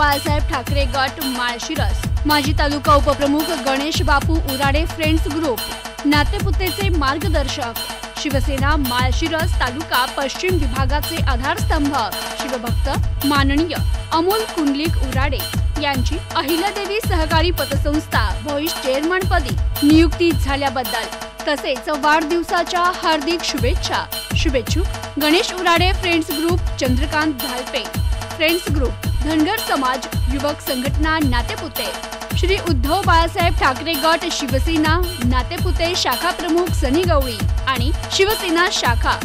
बाळासाहेब ठाकरे गट माळशिरस, माजी तालुका उपप्रमुख गणेश बापू उराडे फ्रेंड्स ग्रुप, नातेपुतेचे मार्गदर्शक, शिवसेना माळशिरस तालुका पश्चिम विभागाचे आधारस्तंभ शिवभक्त माननीय अमोल कुंडलिक उराडे यांची अहिल्यादेवी सहकारी पतसंस्था व्हाईस चेअरमन पदी नियुक्ती झाल्याबद्दल तसेच वाढदिवसाच्या हार्दिक शुभेच्छा. शुभेच्छुक Ganesh Urade friends group, Chandrakant Dhalpe friends group, Dhangar समाज युवक संघटना नातेपुते, श्री उद्धव बाळासाहेब ठाकरे गट शिवसेना नातेपुते शाखा प्रमुख सनी गवळी आणि शिवसेना शाखा